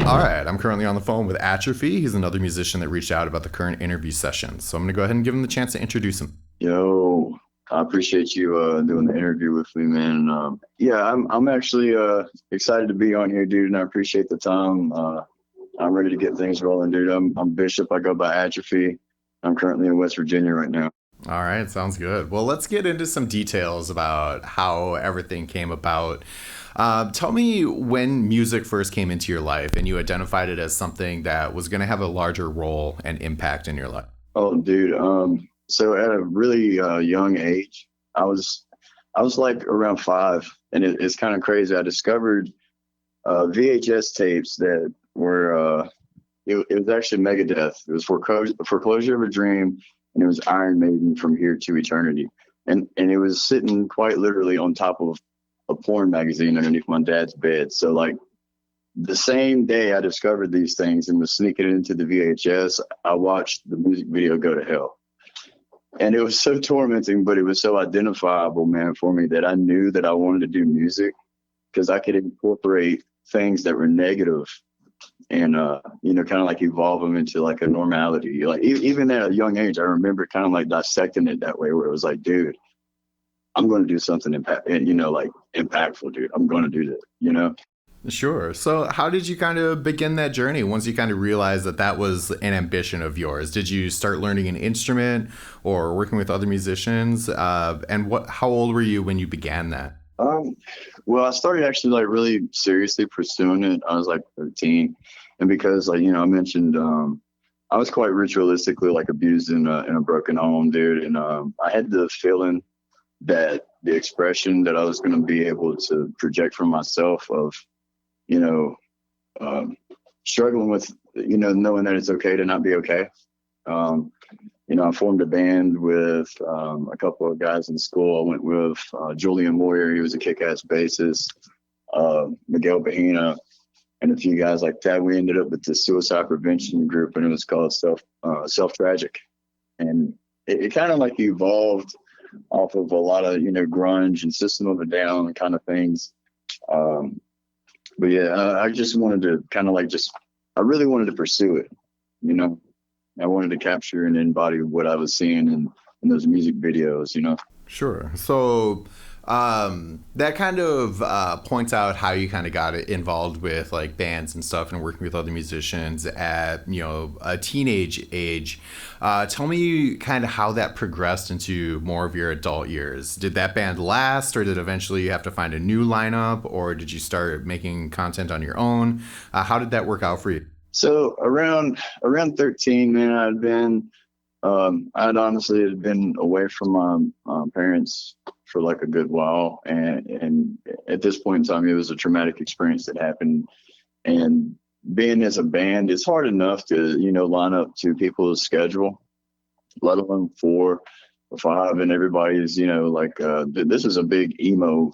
All right, I'm currently on the phone with Atrophy. He's another musician that reached out about the current interview session. So I'm going to go ahead and give him the chance to introduce him. Yo, I appreciate you doing the interview with me, man. Yeah, I'm actually excited to be on here, dude, and I appreciate the time. I'm ready to get things rolling, dude. I'm Bishop. I go by Atrophy. I'm currently in West Virginia right now. All right, sounds good. Well, let's get into some details about how everything came about. Tell me when music first came into your life and you identified it as something that was going to have a larger role and impact in your life. Oh, dude. So at a really young age, I was like around 5, and it's kind of crazy. I discovered VHS tapes that were it was actually Megadeth. It was Foreclosure of a Dream, and it was Iron Maiden, From Here to Eternity, and it was sitting quite literally on top of a porn magazine underneath my dad's bed. So like the same day I discovered these things and was sneaking into the VHS, I watched the music video go to hell. And it was so tormenting, but it was so identifiable, man, for me that I knew that I wanted to do music because I could incorporate things that were negative and kind of like evolve them into like a normality. Like even at a young age, I remember kind of like dissecting it that way, where it was like, dude, I'm going to do something like impactful, dude. I'm going to do this. Sure. So, how did you kind of begin that journey once you kind of realized that that was an ambition of yours? Did you start learning an instrument or working with other musicians? And how old were you when you began that? Um, well, I started actually like really seriously pursuing it. I was like 13, and because I mentioned I was quite ritualistically like abused in a broken home, dude, and I had the feeling that the expression that I was going to be able to project from myself of you know um, struggling with knowing that it's okay to not be okay. Um, I formed a band with a couple of guys in school. I went with Julian Moyer. He was a kick-ass bassist. Miguel Bahina, and a few guys like that. We ended up with the suicide prevention group, and it was called Self Tragic. And it kind of like evolved off of a lot of grunge and System of a Down kind of things. Um, but yeah, I just wanted to kind of like I really wanted to pursue it. You know, I wanted to capture and embody what I was seeing in those music videos. Sure. So, that kind of points out how you kind of got involved with like bands and stuff and working with other musicians at a teenage age. Tell me kind of how that progressed into more of your adult years. Did that band last, or did eventually you have to find a new lineup, or did you start making content on your own? How did that work out for you? So around 13, man, I'd honestly had been away from my parents for like a good while, and at this point in time, it was a traumatic experience that happened. And being as a band, it's hard enough to line up to people's schedule, let alone 4 or 5, and everybody's this is a big emo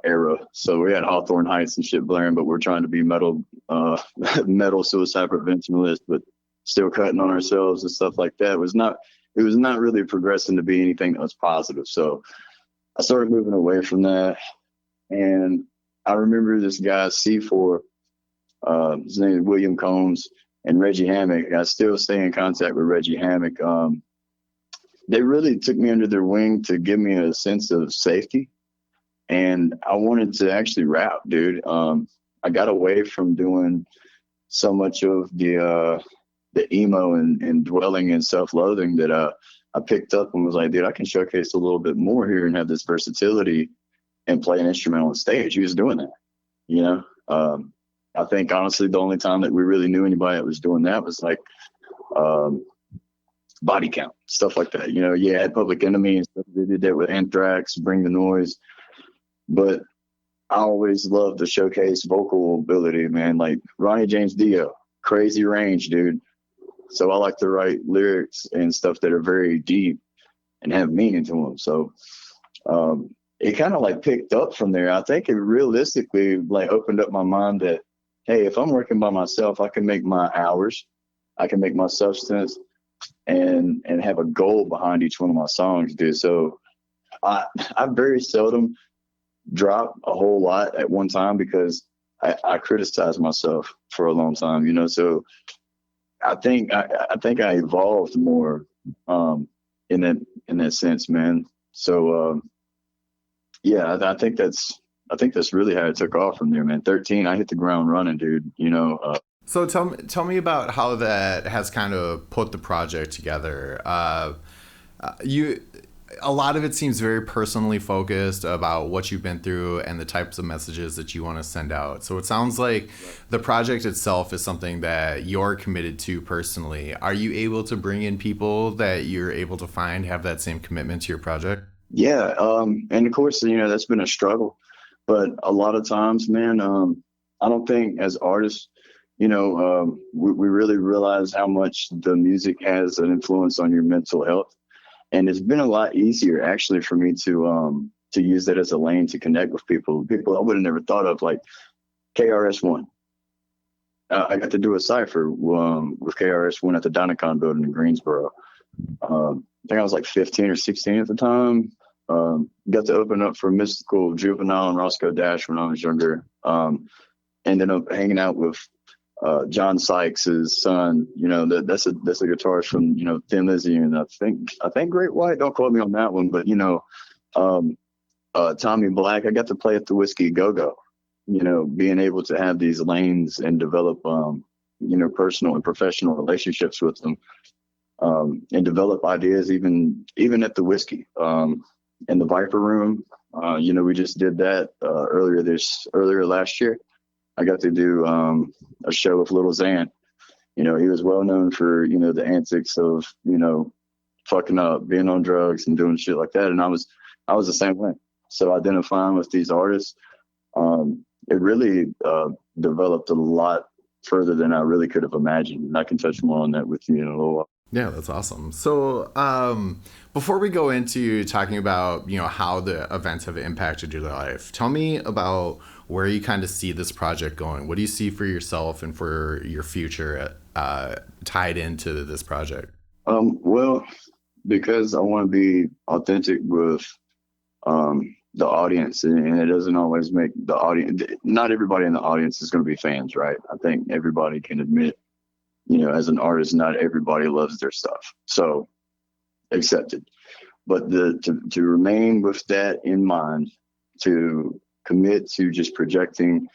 era. So we had Hawthorne Heights and shit blaring, but we're trying to be metal metal suicide preventionist, but still cutting on ourselves and stuff like that. It was not really progressing to be anything that was positive. So I started moving away from that. And I remember this guy C4, his name is William Combs, and Reggie Hammock. I still stay in contact with Reggie Hammock. They really took me under their wing to give me a sense of safety. And I wanted to actually rap, dude. I got away from doing so much of the emo and dwelling in self-loathing that I picked up and was like, dude, I can showcase a little bit more here and have this versatility and play an instrumental on stage. He was doing that, you know. I think honestly, the only time that we really knew anybody that was doing that was like Body Count, stuff like that. Yeah, had Public Enemy and stuff. They did that with Anthrax, Bring the Noise, but I always loved the showcase vocal ability, man. Like Ronnie James Dio, crazy range, dude. So I like to write lyrics and stuff that are very deep and have meaning to them. So it kind of like picked up from there. I think it realistically like opened up my mind that, hey, if I'm working by myself, I can make my hours, I can make my substance, and have a goal behind each one of my songs, dude. So I very seldom drop a whole lot at one time because I criticized myself for a long time, you know. So I think I evolved more in that sense, man. So yeah, I think that's really how it took off from there, man. 13, I hit the ground running, dude. You know, So tell me about how that has kind of put the project together. You a lot of it seems very personally focused about what you've been through and the types of messages that you want to send out. So it sounds like right. the project itself is something that you're committed to personally. Are you able to bring in people that you're able to find have that same commitment to your project? Yeah, and of course, you know, that's been a struggle, but a lot of times, man, I don't think as artists, you know, we really realize how much the music has an influence on your mental health. And it's been a lot easier actually for me to use that as a lane to connect with people I would have never thought of, like KRS-One. I got to do a cipher with KRS-One at the Dynacon building in Greensboro. I think I was like 15 or 16 at the time. Got to open up for Mystical, Juvenile, and Roscoe Dash when I was younger. Ended up hanging out with John Sykes' son. You know, that's a guitarist from, you know, Thin Lizzy, and I think Great White. Don't quote me on that one, but you know, um, Tommy Black. I got to play at the Whiskey Go Go. You know, being able to have these lanes and develop, you know, personal and professional relationships with them, and develop ideas even at the Whiskey, in the Viper Room. You know, we just did that earlier last year. I got to do a show with Little Xan. You know, he was well known for, you know, the antics of, you know, fucking up, being on drugs and doing shit like that. And I was the same way. So identifying with these artists, it really developed a lot further than I really could have imagined. And I can touch more on that with you in a little while. Yeah, that's awesome. So, before we go into talking about, you know, how the events have impacted your life, tell me about where you kind of see this project going. What do you see for yourself and for your future tied into this project? Well, because I want to be authentic with the audience, and it doesn't always make the audience. Not everybody in the audience is going to be fans, right? I think everybody can admit, you know, as an artist, not everybody loves their stuff. So accepted. But to remain with that in mind, to commit to just projecting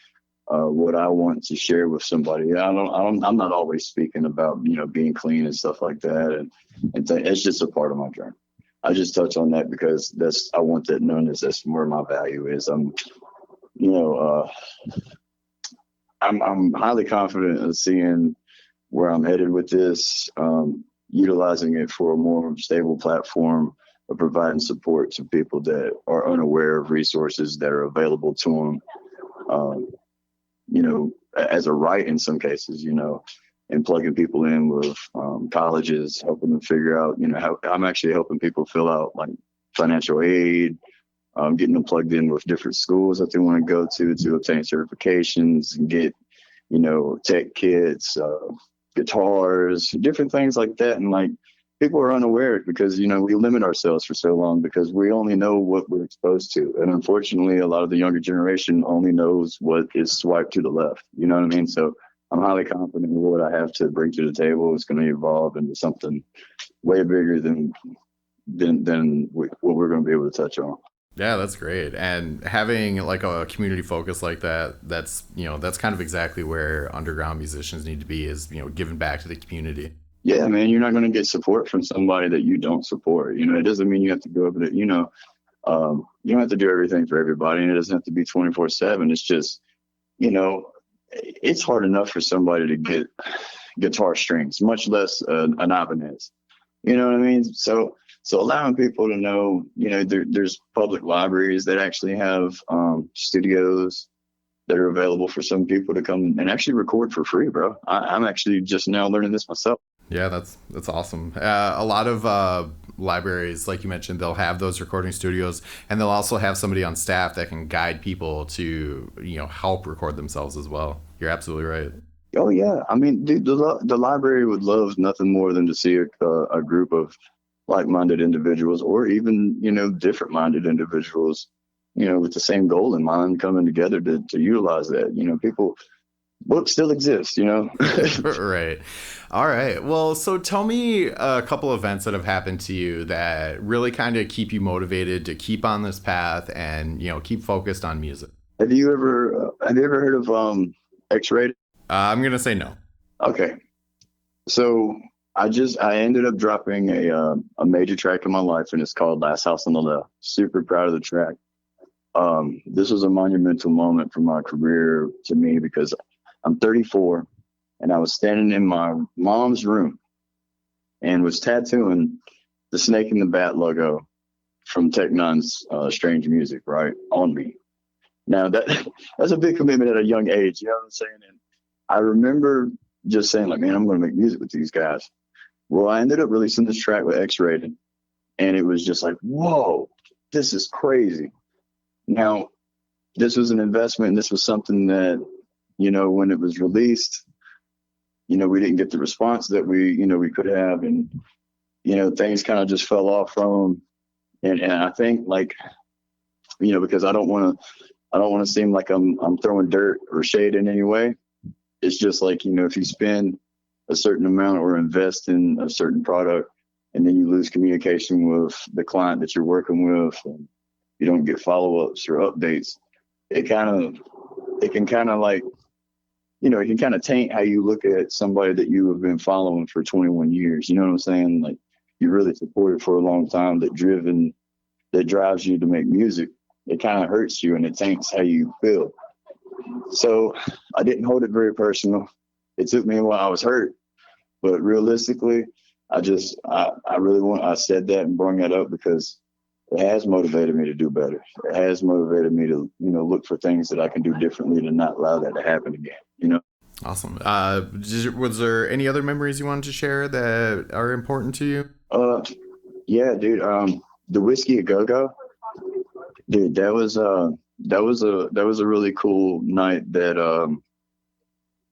what I want to share with somebody. I'm not always speaking about, you know, being clean and stuff like that, and it's just a part of my journey. I just touch on that because I want that known as that's where my value is. You know, I'm highly confident in seeing where I'm headed with this, utilizing it for a more stable platform of providing support to people that are unaware of resources that are available to them. You know, as a right in some cases, you know, and plugging people in with colleges, helping them figure out, you know, how I'm actually helping people fill out like financial aid, getting them plugged in with different schools that they want to go to obtain certifications and get, you know, tech kits, guitars, different things like that. And like people are unaware because, you know, we limit ourselves for so long because we only know what we're exposed to. And unfortunately, a lot of the younger generation only knows what is swiped to the left. You know what I mean? So I'm highly confident in what I have to bring to the table. It's going to evolve into something way bigger than what we're going to be able to touch on. Yeah, that's great. And having like a community focus like that, that's, you know, that's kind of exactly where underground musicians need to be is, you know, giving back to the community. Yeah, man, you're not going to get support from somebody that you don't support. You know, it doesn't mean you have to go over to, you know, you don't have to do everything for everybody, and it doesn't have to be 24/7. It's just, you know, it's hard enough for somebody to get guitar strings, much less an Ibanez. You know what I mean? So allowing people to know, you know, there's public libraries that actually have studios that are available for some people to come and actually record for free, bro. I'm actually just now learning this myself. Yeah, that's awesome. A lot of libraries, like you mentioned, they'll have those recording studios, and they'll also have somebody on staff that can guide people to, you know, help record themselves as well. You're absolutely right. Oh yeah, I mean, dude, the library would love nothing more than to see a group of like-minded individuals, or even, you know, different-minded individuals, with the same goal in mind, coming together to utilize that. Books still exist, Right. All right. Well, so tell me a couple events that have happened to you that really kind of keep you motivated to keep on this path and, keep focused on music. Have you ever heard of X-Rated? I'm going to say no. Okay. So I ended up dropping a major track in my life, and it's called Last House on the Left. Super proud of the track. This was a monumental moment for my career to me because I'm 34 and I was standing in my mom's room and was tattooing the Snake and the Bat logo from Tech Nine's Strange Music, right, on me. Now that's a big commitment at a young age, you know what I'm saying? And I remember just saying, like, man, I'm going to make music with these guys. Well, I ended up releasing this track with X-Rated, and it was just like, whoa, this is crazy. Now, this was an investment, and this was something that, when it was released, we didn't get the response that we could have, and things kind of just fell off from them. And I think, like, because I don't want to seem like I'm throwing dirt or shade in any way. It's just like, if you spend a certain amount or invest in a certain product and then you lose communication with the client that you're working with, and you don't get follow-ups or updates, it can kind of like, it can kind of taint how you look at somebody that you have been following for 21 years. You know what I'm saying? Like, you really supported for a long time, that drives you to make music. It kind of hurts you and it taints how you feel. So I didn't hold it very personal. It took me a while. I was hurt, but realistically, I said that and brought that up because it has motivated me to do better. It has motivated me to, look for things that I can do differently to not allow that to happen again. Awesome. Was there any other memories you wanted to share that are important to you? Yeah, dude. The Whiskey a Go Go, dude. That was a really cool night that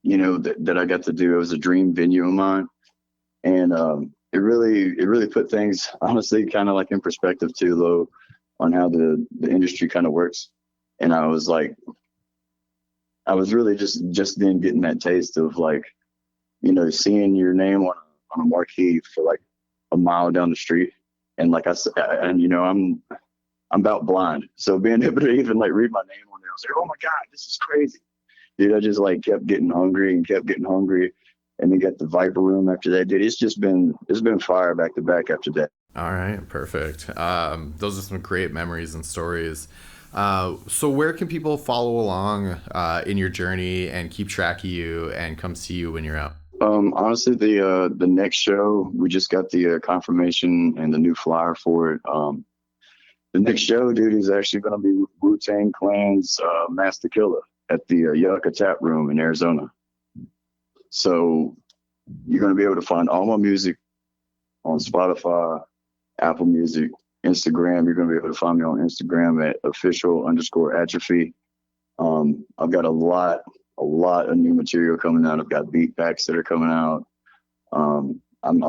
that I got to do. It was a dream venue of mine, and it really put things honestly kind of like in perspective too, though, on how the industry kind of works. And I was really just then getting that taste of, like, seeing your name on a marquee for like a mile down the street. And like I said, and I'm about blind, so being able to even like read my name on there, I was like, oh my god, this is crazy, dude. I just like kept getting hungry and kept getting hungry, and then got the Viper Room after that, dude. It's been fire back to back after that. All right, perfect. Those are some great memories and stories. So where can people follow along in your journey and keep track of you and come see you when you're out? Honestly, the next show, we just got the confirmation and the new flyer for it. The next show, dude, is actually going to be Wu-Tang Clan's Master Killer at the Yucca Tap Room in Arizona. So you're going to be able to find all my music on Spotify, Apple Music, Instagram. You're going to be able to find me on Instagram at official_atrophy. I've got a lot of new material coming out. I've got beat packs that are coming out. I'm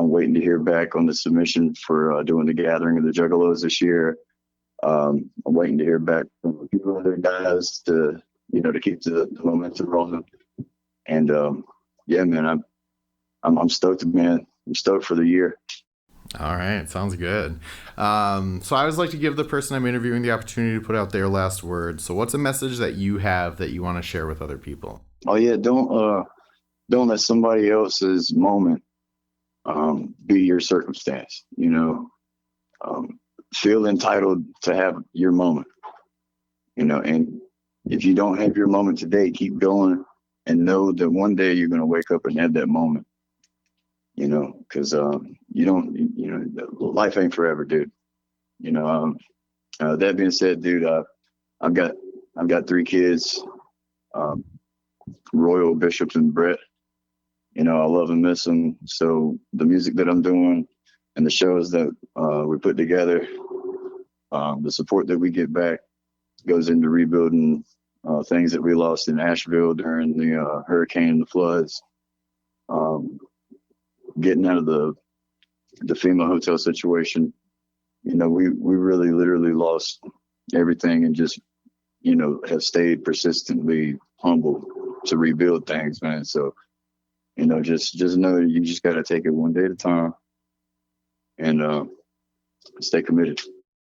waiting to hear back on the submission for doing the Gathering of the Juggalos this year. I'm waiting to hear back from a few other guys to keep the momentum rolling. And yeah, man, I'm stoked, man. I'm stoked for the year. All right, sounds good. So I always like to give the person I'm interviewing the opportunity to put out their last word. So what's a message that you have that you want to share with other people? Oh yeah, don't let somebody else's moment be your circumstance. Feel entitled to have your moment. And if you don't have your moment today, keep going and know that one day you're going to wake up and have that moment. Because life ain't forever, dude. That being said, dude, I've got 3 kids, Royal, Bishops, and Brett. I love and miss them. So the music that I'm doing and the shows that we put together, the support that we get back goes into rebuilding things that we lost in Asheville during the hurricane and the floods. Getting out of the FEMA hotel situation, we really literally lost everything, and just, have stayed persistently humble to rebuild things, man. So, just know you just got to take it one day at a time and stay committed.